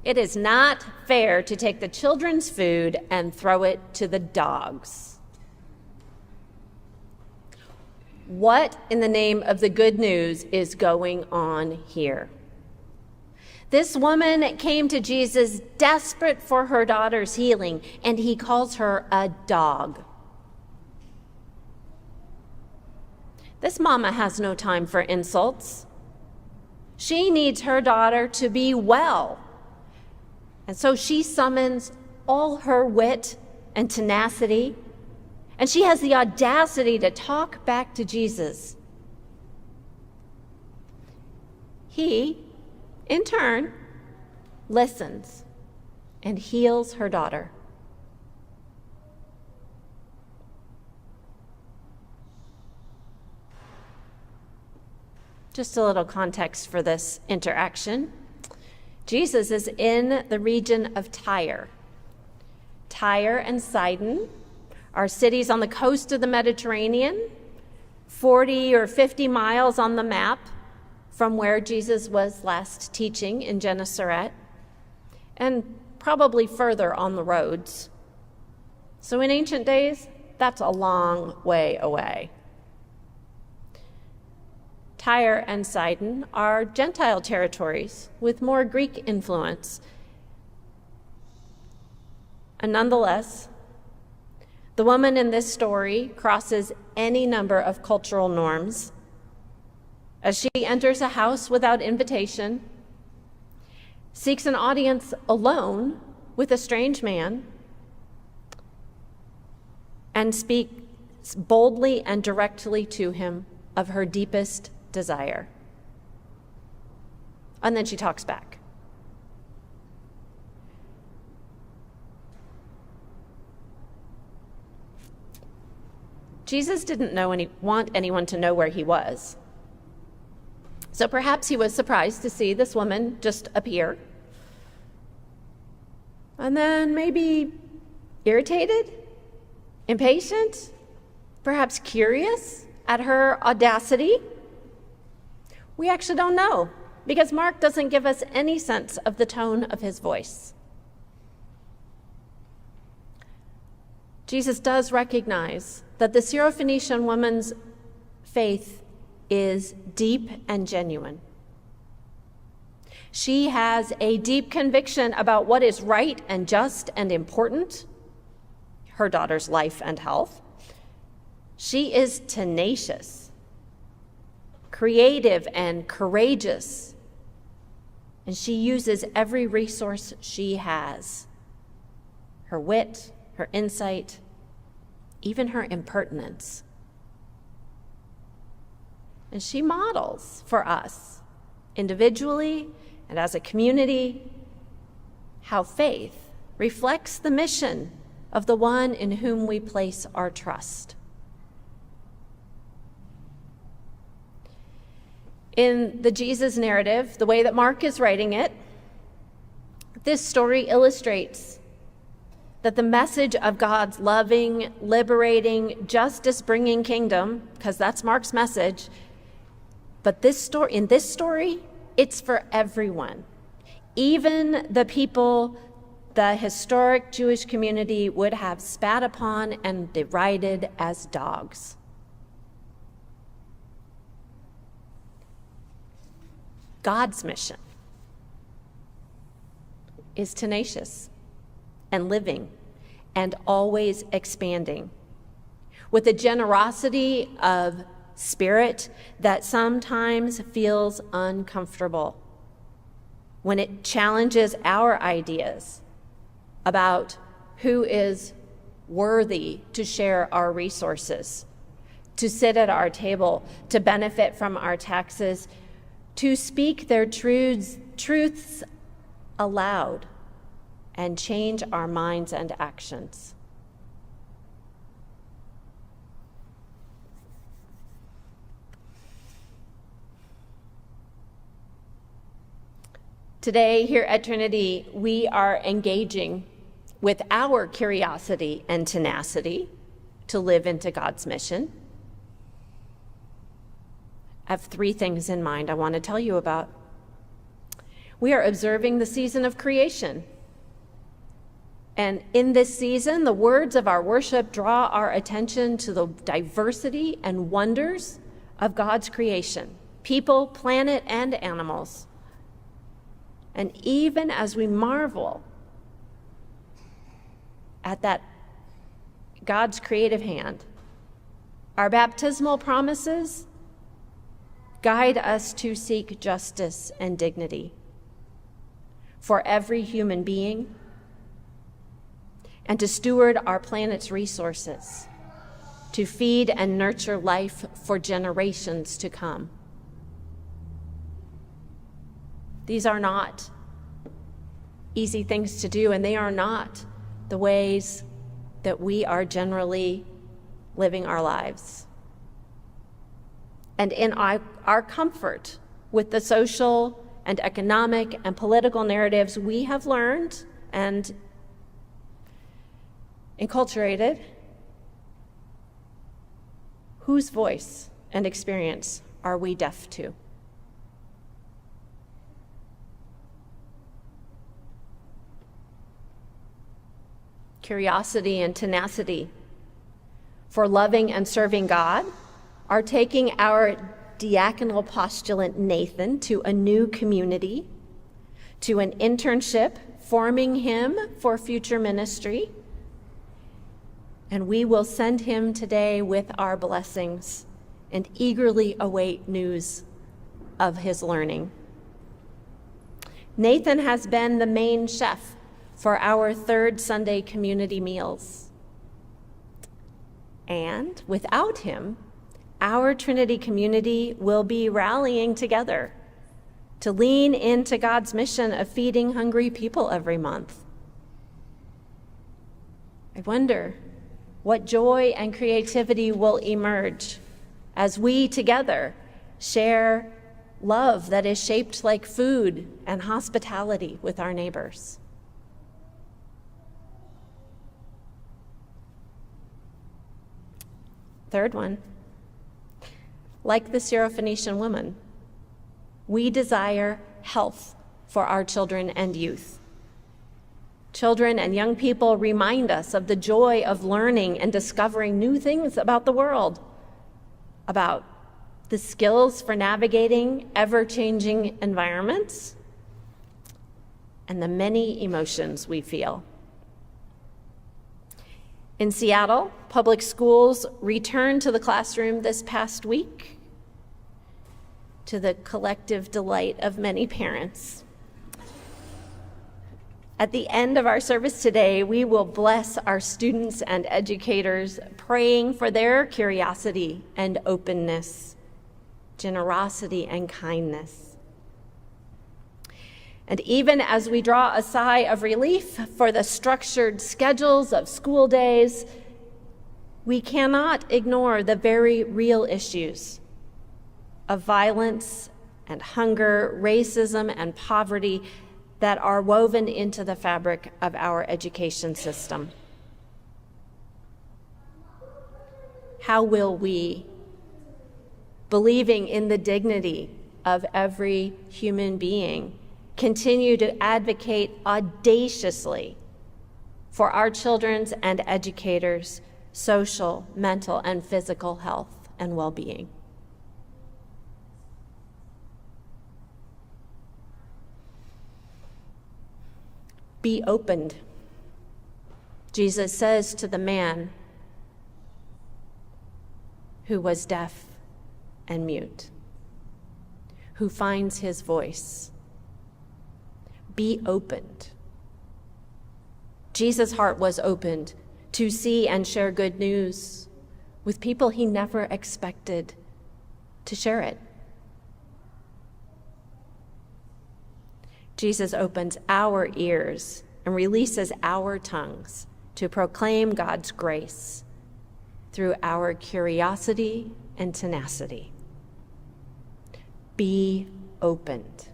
It is not fair to take the children's food and throw it to the dogs. What in the name of the good news is going on here? This woman came to Jesus desperate for her daughter's healing, and he calls her a dog. This mama has no time for insults. She needs her daughter to be well. And so she summons all her wit and tenacity, and she has the audacity to talk back to Jesus. He, in turn, listens and heals her daughter. Just a little context for this interaction. Jesus is in the region of Tyre. Tyre and Sidon are cities on the coast of the Mediterranean, 40 or 50 miles on the map from where Jesus was last teaching in Gennesaret, and probably further on the roads. So in ancient days, that's a long way away. Tyre and Sidon are Gentile territories with more Greek influence. And nonetheless, the woman in this story crosses any number of cultural norms as she enters a house without invitation, seeks an audience alone with a strange man, and speaks boldly and directly to him of her deepest desire. And then she talks back. Jesus didn't want anyone to know where he was. So perhaps he was surprised to see this woman just appear. And then maybe irritated, impatient, perhaps curious at her audacity. We actually don't know, because Mark doesn't give us any sense of the tone of his voice. Jesus does recognize that the Syrophoenician woman's faith is deep and genuine. She has a deep conviction about what is right and just and important, her daughter's life and health. She is tenacious, creative, and courageous, and she uses every resource she has: her wit, her insight, even her impertinence. And she models for us, individually and as a community, how faith reflects the mission of the one in whom we place our trust. In the Jesus narrative, the way that Mark is writing it, this story illustrates that the message of God's loving, liberating, justice-bringing kingdom, because that's Mark's message, but in this story, it's for everyone. Even the people the historic Jewish community would have spat upon and derided as dogs. God's mission is tenacious and living and always expanding, with a generosity of spirit that sometimes feels uncomfortable when it challenges our ideas about who is worthy to share our resources, to sit at our table, to benefit from our taxes, to speak their truths aloud and change our minds and actions. Today, here at Trinity, we are engaging with our curiosity and tenacity to live into God's mission. I have 3 things in mind I want to tell you about. We are observing the season of creation. And in this season, the words of our worship draw our attention to the diversity and wonders of God's creation, people, planet, and animals. And even as we marvel at that God's creative hand, our baptismal promises guide us to seek justice and dignity for every human being and to steward our planet's resources, to feed and nurture life for generations to come. These are not easy things to do, and they are not the ways that we are generally living our lives. And in our comfort with the social and economic and political narratives we have learned and enculturated, whose voice and experience are we deaf to? Curiosity and tenacity for loving and serving God are taking our diaconal postulant Nathan to a new community, to an internship, forming him for future ministry. And we will send him today with our blessings and eagerly await news of his learning. Nathan has been the main chef for our third Sunday community meals. And without him, our Trinity community will be rallying together to lean into God's mission of feeding hungry people every month. I wonder what joy and creativity will emerge as we together share love that is shaped like food and hospitality with our neighbors. Third one, like the Syrophoenician woman, we desire health for our children and youth. Children and young people remind us of the joy of learning and discovering new things about the world, about the skills for navigating ever-changing environments, and the many emotions we feel. In Seattle, public schools returned to the classroom this past week, to the collective delight of many parents. At the end of our service today, we will bless our students and educators, praying for their curiosity and openness, generosity and kindness. And even as we draw a sigh of relief for the structured schedules of school days, we cannot ignore the very real issues of violence and hunger, racism and poverty that are woven into the fabric of our education system. How will we, believing in the dignity of every human being, continue to advocate audaciously for our children's and educators' social, mental, and physical health and well-being? Be opened, Jesus says to the man who was deaf and mute, who finds his voice. Be opened. Jesus' heart was opened to see and share good news with people he never expected to share it. Jesus opens our ears and releases our tongues to proclaim God's grace through our curiosity and tenacity. Be opened.